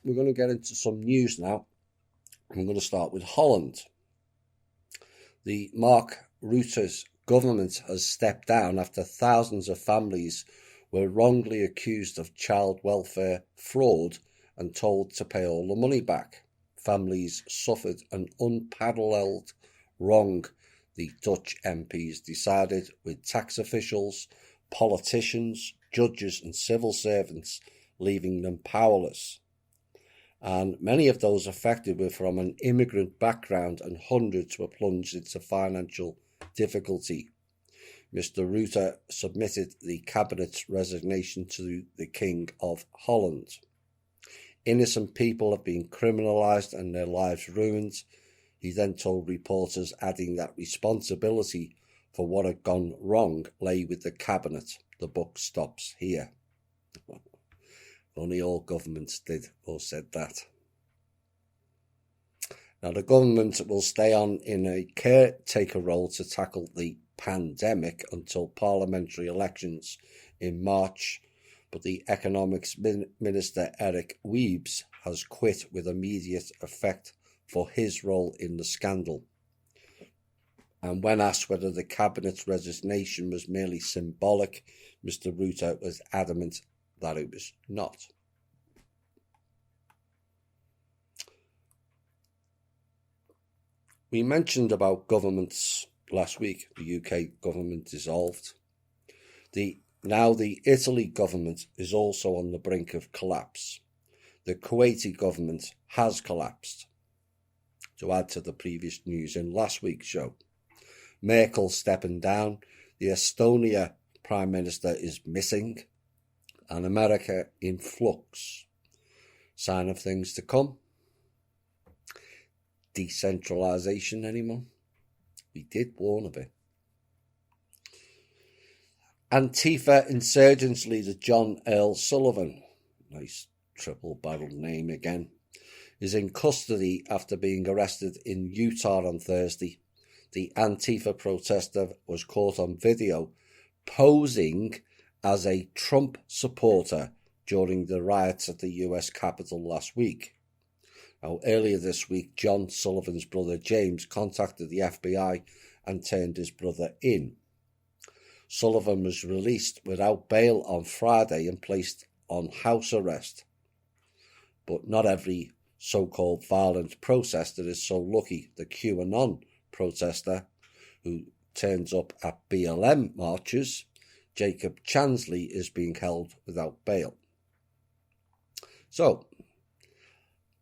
We're going to get into some news now. I'm going to start with Holland. The Mark Rutte's government has stepped down after thousands of families were wrongly accused of child welfare fraud and told to pay all the money back. Families suffered an unparalleled wrong, the Dutch MPs decided, with tax officials, politicians, judges and civil servants leaving them powerless. And many of those affected were from an immigrant background, and hundreds were plunged into financial difficulty. Mr. Rutte submitted the cabinet's resignation to the King of Holland. Innocent people have been criminalised and their lives ruined, he then told reporters, adding that responsibility for what had gone wrong lay with the cabinet. The book stops here. Only all governments did or said that. Now, the government will stay on in a caretaker role to tackle the pandemic until parliamentary elections in March, but the economics minister Eric Wiebes has quit with immediate effect for his role in the scandal. And when asked whether the cabinet's resignation was merely symbolic, Mr. Rutte was adamant that it was not. We mentioned about governments last week. The UK government dissolved. Now the Italy government is also on the brink of collapse. The Kuwaiti government has collapsed, to add to the previous news in last week's show. Merkel stepping down, the Estonia Prime Minister is missing, and America in flux. Sign of things to come. Decentralisation, anyone? We did warn of it. Antifa insurgents leader John Earl Sullivan, nice triple-barreled name again, is in custody after being arrested in Utah on Thursday. The Antifa protester was caught on video posing as a Trump supporter during the riots at the US Capitol last week. Now, earlier this week, John Sullivan's brother James contacted the FBI and turned his brother in. Sullivan was released without bail on Friday and placed on house arrest. But not every so-called violent protester is so lucky. The QAnon protester who turns up at BLM marches, Jacob Chansley, is being held without bail. So,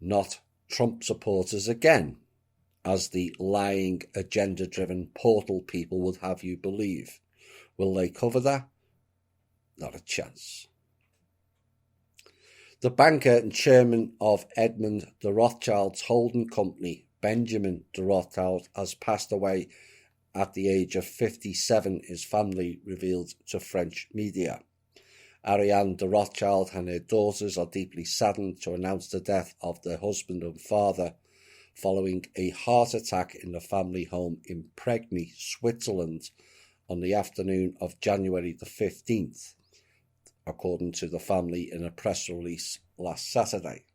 not Trump supporters again, as the lying, agenda-driven portal people would have you believe. Will they cover that? Not a chance. The banker and chairman of Edmund de Rothschild's holding company, Benjamin de Rothschild, has passed away at the age of 57, his family revealed to French media. Ariane de Rothschild and her daughters are deeply saddened to announce the death of their husband and father following a heart attack in the family home in Pregny, Switzerland, on the afternoon of January the 15th, according to the family in a press release last Saturday.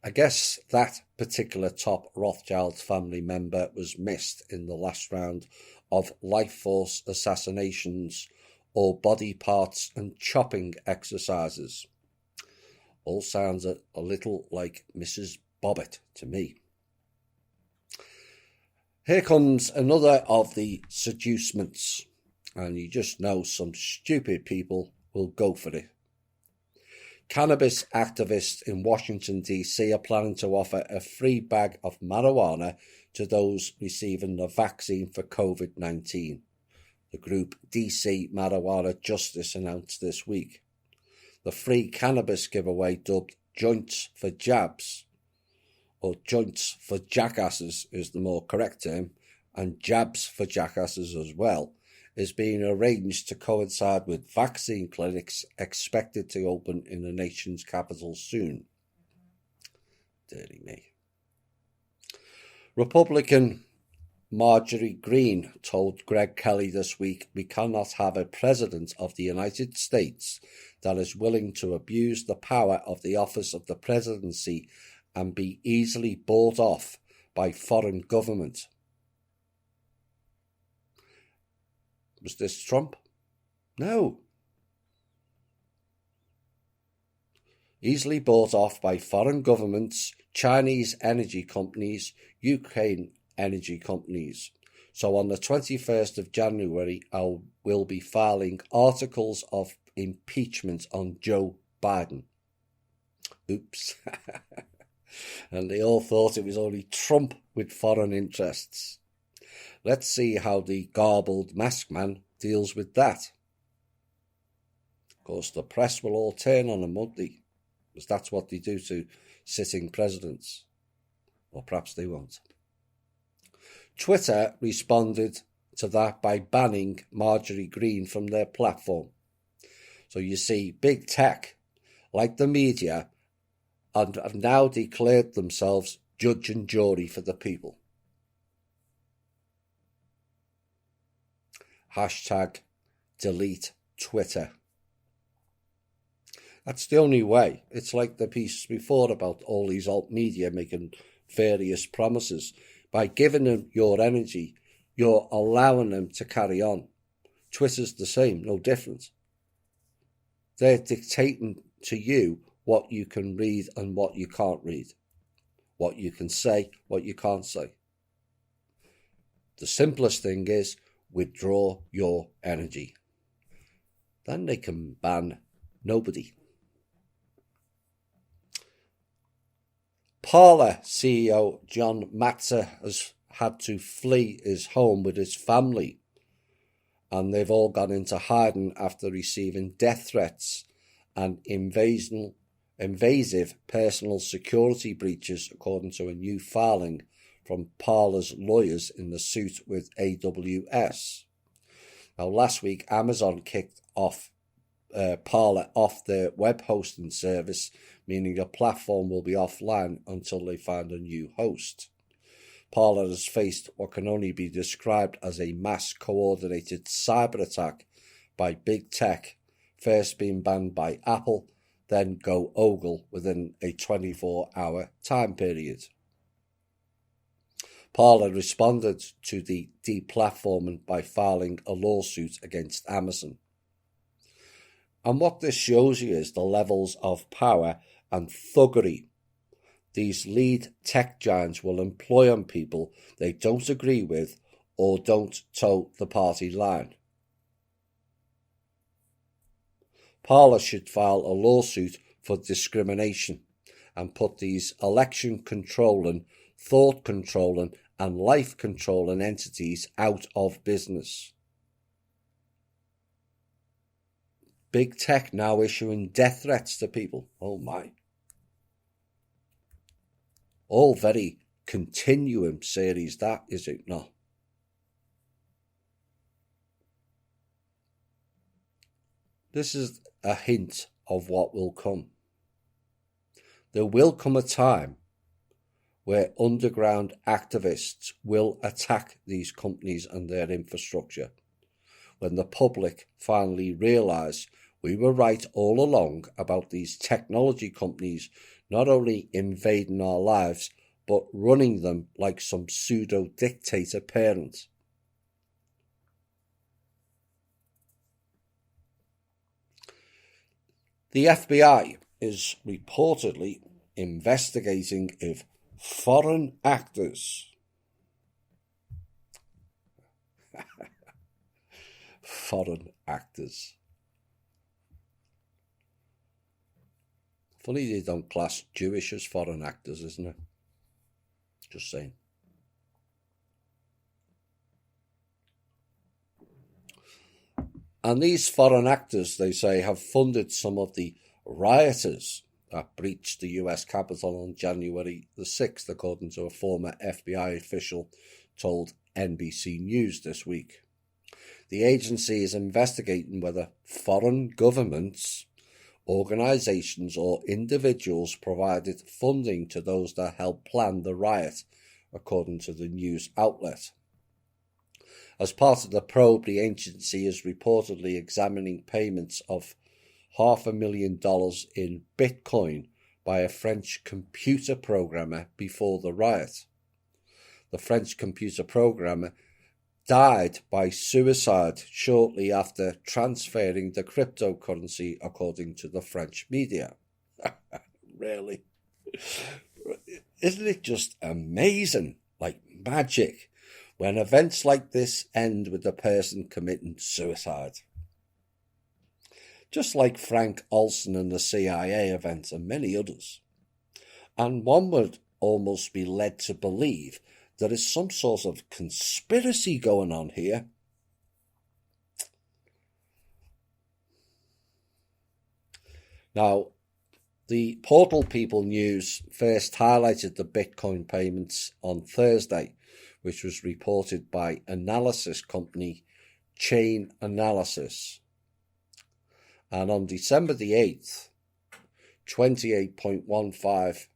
I guess that particular top Rothschild family member was missed in the last round of life force assassinations or body parts and chopping exercises. All sounds a little like Mrs. Bobbitt to me. Here comes another of the seducements, and you just know some stupid people will go for it. Cannabis activists in Washington, D.C. are planning to offer a free bag of marijuana to those receiving the vaccine for COVID-19. The group DC Marijuana Justice announced this week. The free cannabis giveaway, dubbed Joints for Jabs, or Joints for Jackasses is the more correct term, and Jabs for Jackasses as well, is being arranged to coincide with vaccine clinics expected to open in the nation's capital soon. Dirty me. Republican Marjorie Greene told Greg Kelly this week, "We cannot have a president of the United States that is willing to abuse the power of the office of the presidency and be easily bought off by foreign government. Was this Trump? No. Easily bought off by foreign governments, Chinese energy companies, Ukraine energy companies. So on the 21st of January, I will be filing articles of impeachment on Joe Biden. Oops. And they all thought it was only Trump with foreign interests. Let's see how the garbled masked man deals with that. Of course, the press will all turn on him, won't they? Because that's what they do to sitting presidents. Or perhaps they won't. Twitter responded to that by banning Marjorie Greene from their platform. So you see, big tech, like the media, have now declared themselves judge and jury for the people. Hashtag delete Twitter. That's the only way. It's like the piece before about all these alt media making various promises. By giving them your energy, you're allowing them to carry on. Twitter's the same, no different. They're dictating to you what you can read and what you can't read, what you can say, what you can't say. The simplest thing is withdraw your energy. Then they can ban nobody. Parler CEO John Matzer has had to flee his home with his family, and they've all gone into hiding after receiving death threats and invasive personal security breaches, according to a new filing from Parler's lawyers in the suit with AWS. Now, last week, Amazon kicked off Parler off their web hosting service, meaning the platform will be offline until they find a new host. Parler has faced what can only be described as a mass coordinated cyber attack by big tech, first being banned by Apple, then Go Ogle within a 24-hour time period. Parler responded to the deplatforming by filing a lawsuit against Amazon. And what this shows you is the levels of power and thuggery these lead tech giants will employ on people they don't agree with or don't toe the party line. Parler should file a lawsuit for discrimination and put these election controlling, thought controlling and life controlling entities out of business. Big tech now issuing death threats to people. Oh my. All very continuum series, that, is it not? This is a hint of what will come. There will come a time where underground activists will attack these companies and their infrastructure, when the public finally realise we were right all along about these technology companies not only invading our lives, but running them like some pseudo-dictator parent. The FBI is reportedly investigating if foreign actors Funny they don't class Jewish as foreign actors, isn't it? Just saying. And these foreign actors, they say, have funded some of the rioters that breached the US Capitol on January the 6th, according to a former FBI official told NBC News this week. The agency is investigating whether foreign governments, organisations or individuals provided funding to those that helped plan the riot, according to the news outlet. As part of the probe, the agency is reportedly examining payments of $500,000 in Bitcoin by a French computer programmer before the riot. The French computer programmer died by suicide shortly after transferring the cryptocurrency, according to the French media. Really? Isn't it just amazing, like magic, when events like this end with the person committing suicide? Just like Frank Olson and the CIA event and many others. And one would almost be led to believe there is some sort of conspiracy going on here. Now, the Portal People news first highlighted the Bitcoin payments on Thursday, which was reported by analysis company Chain Analysis. And on December the 8th, 28.15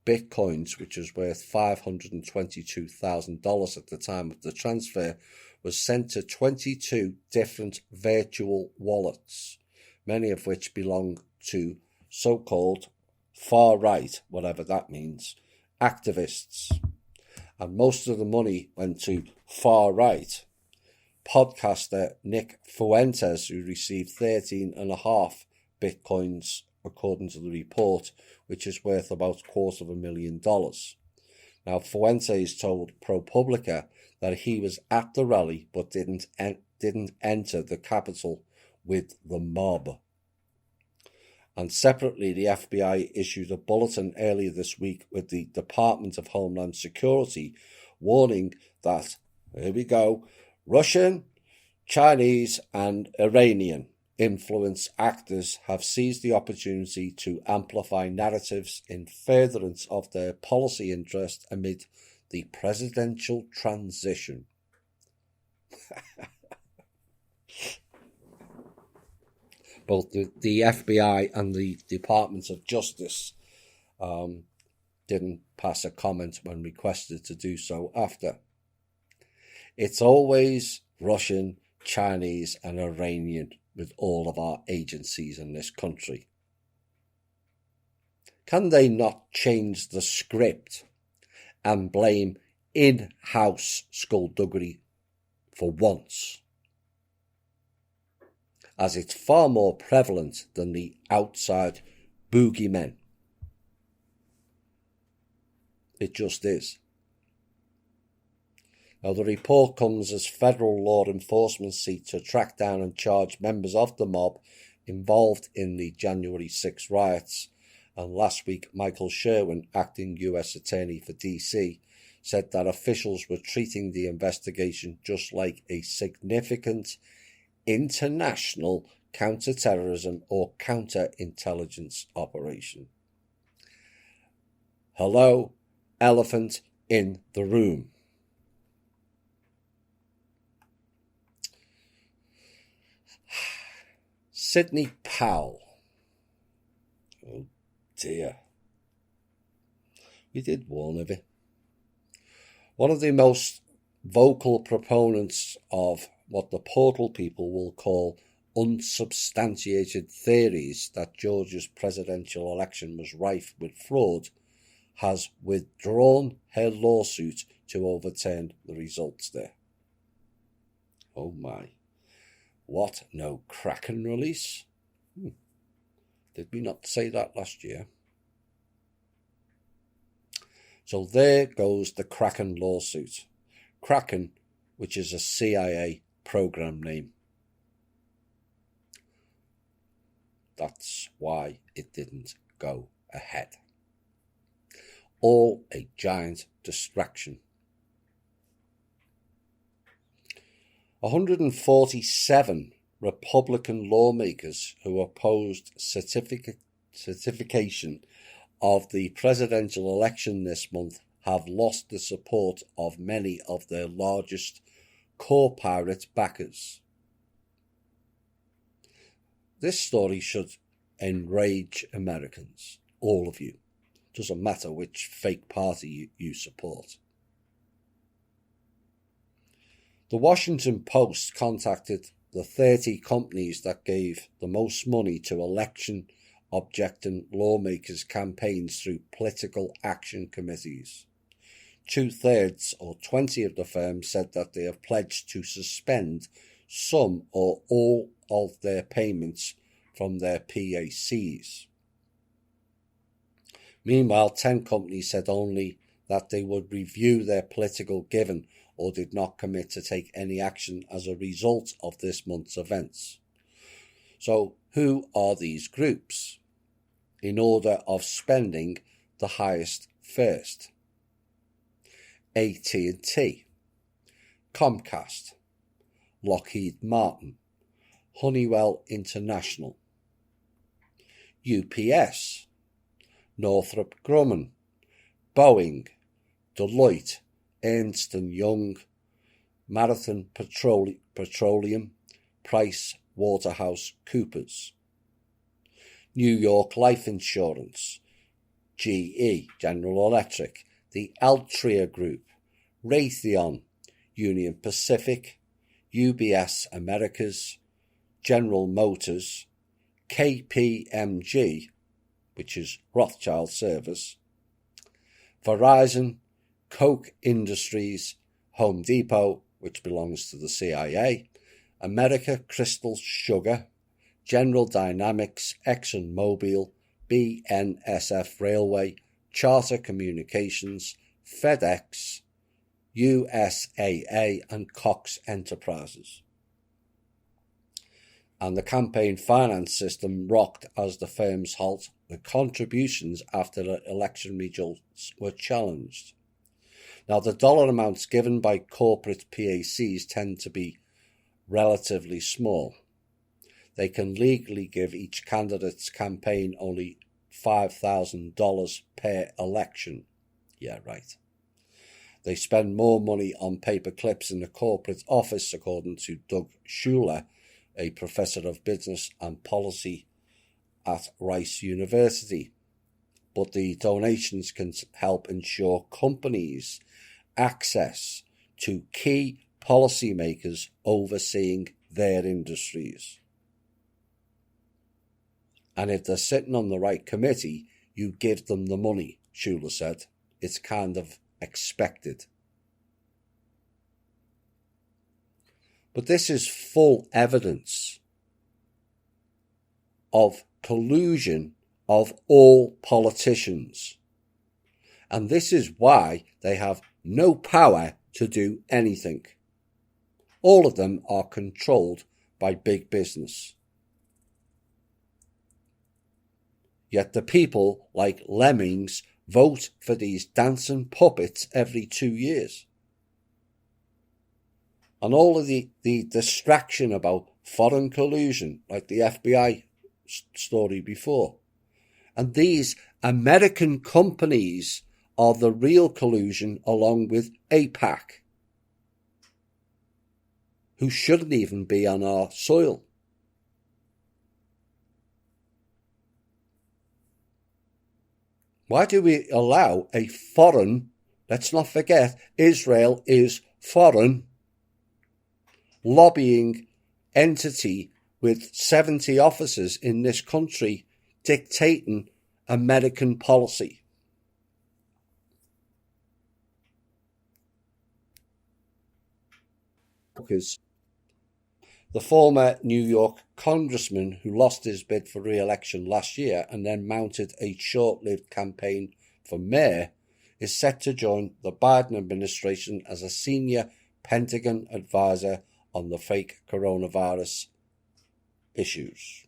Bitcoins, which was worth $522,000 at the time of the transfer, was sent to 22 different virtual wallets, many of which belong to so-called far-right, whatever that means, activists. And most of the money went to far-right. Podcaster Nick Fuentes, who received 13.5 Bitcoins, according to the report, which is worth about $250,000. Now, Fuentes told ProPublica that he was at the rally but didn't enter the Capitol with the mob. And separately, the FBI issued a bulletin earlier this week with the Department of Homeland Security warning that, here we go, Russian, Chinese and Iranian influence actors have seized the opportunity to amplify narratives in furtherance of their policy interest amid the presidential transition. Both the FBI and the Department of Justice didn't pass a comment when requested to do so after. It's always Russian, Chinese and Iranian with all of our agencies in this country. Can they not change the script and blame in-house skullduggery for once, as it's far more prevalent than the outside boogeymen? It just is. Now, the report comes as federal law enforcement seek to track down and charge members of the mob involved in the January 6 riots. And last week, Michael Sherwin, acting US Attorney for DC, said that officials were treating the investigation just like a significant international counter-terrorism or counterintelligence operation. Hello, elephant in the room. Sidney Powell. Oh dear. We did warn of it. One of the most vocal proponents of what the Portal People will call unsubstantiated theories that Georgia's presidential election was rife with fraud has withdrawn her lawsuit to overturn the results there. Oh my. What, no Kraken release? Did we not say that last year? So there goes the Kraken lawsuit. Kraken, which is a CIA program name. That's why it didn't go ahead. All a giant distraction. 147 Republican lawmakers who opposed certification of the presidential election this month have lost the support of many of their largest core pirate backers. This story should enrage Americans, all of you. Doesn't matter which fake party you support. The Washington Post contacted the 30 companies that gave the most money to election-objecting lawmakers' campaigns through political action committees. 2/3 or 20 of the firms said that they have pledged to suspend some or all of their payments from their PACs. Meanwhile, 10 companies said only that they would review their political giving or did not commit to take any action as a result of this month's events. So, who are these groups? In order of spending, the highest first: AT&T, Comcast, Lockheed Martin, Honeywell International, UPS, Northrop Grumman, Boeing, Deloitte, Ernst & Young, Marathon Petroleum, Price Waterhouse Coopers, New York Life Insurance, GE, General Electric, the Altria Group, Raytheon, Union Pacific, UBS Americas, General Motors, KPMG, which is Rothchild Service, Verizon, Koch Industries, Home Depot, which belongs to the CIA, America Crystal Sugar, General Dynamics, ExxonMobil, BNSF Railway, Charter Communications, FedEx, USAA, and Cox Enterprises. And the campaign finance system rocked as the firms halt the contributions after the election results were challenged. Now, the dollar amounts given by corporate PACs tend to be relatively small. They can legally give each candidate's campaign only $5,000 per election. Yeah, right. They spend more money on paper clips in the corporate office, according to Doug Schuler, a professor of business and policy at Rice University. But the donations can help ensure companies access to key policymakers overseeing their industries. And if they're sitting on the right committee, you give them the money, Schuler said. It's kind of expected. But this is full evidence of collusion of all politicians. And this is why they have no power to do anything. All of them are controlled by big business. Yet the people, like lemmings, vote for these dancing puppets every 2 years. And all of the distraction about foreign collusion, like the FBI story before. And these American companies are the real collusion, along with AIPAC, who shouldn't even be on our soil. Why do we allow a foreign, let's not forget, Israel is foreign, lobbying entity with 70 officers in this country dictating American policy? Because the former New York congressman who lost his bid for re-election last year and then mounted a short-lived campaign for mayor is set to join the Biden administration as a senior Pentagon advisor on the fake coronavirus issues.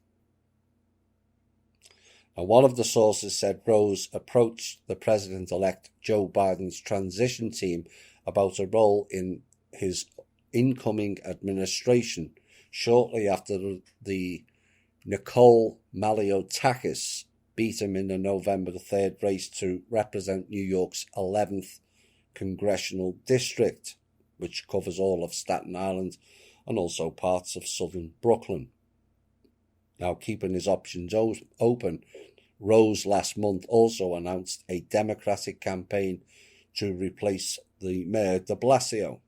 And one of the sources said Rose approached the president-elect Joe Biden's transition team about a role in his incoming administration shortly after the Nicole Maliotakis beat him in the November 3rd race to represent New York's 11th congressional district, which covers all of Staten Island and also parts of southern Brooklyn. Now, keeping his options open, Rose last month also announced a Democratic campaign to replace the Mayor de Blasio,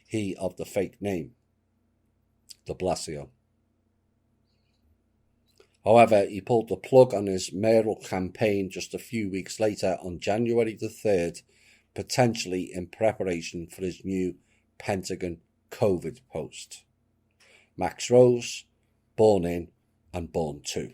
he of the fake name. de Blasio. However, he pulled the plug on his mayoral campaign just a few weeks later on January the 3rd, potentially in preparation for his new Pentagon COVID post. Max Rose, born in and born to.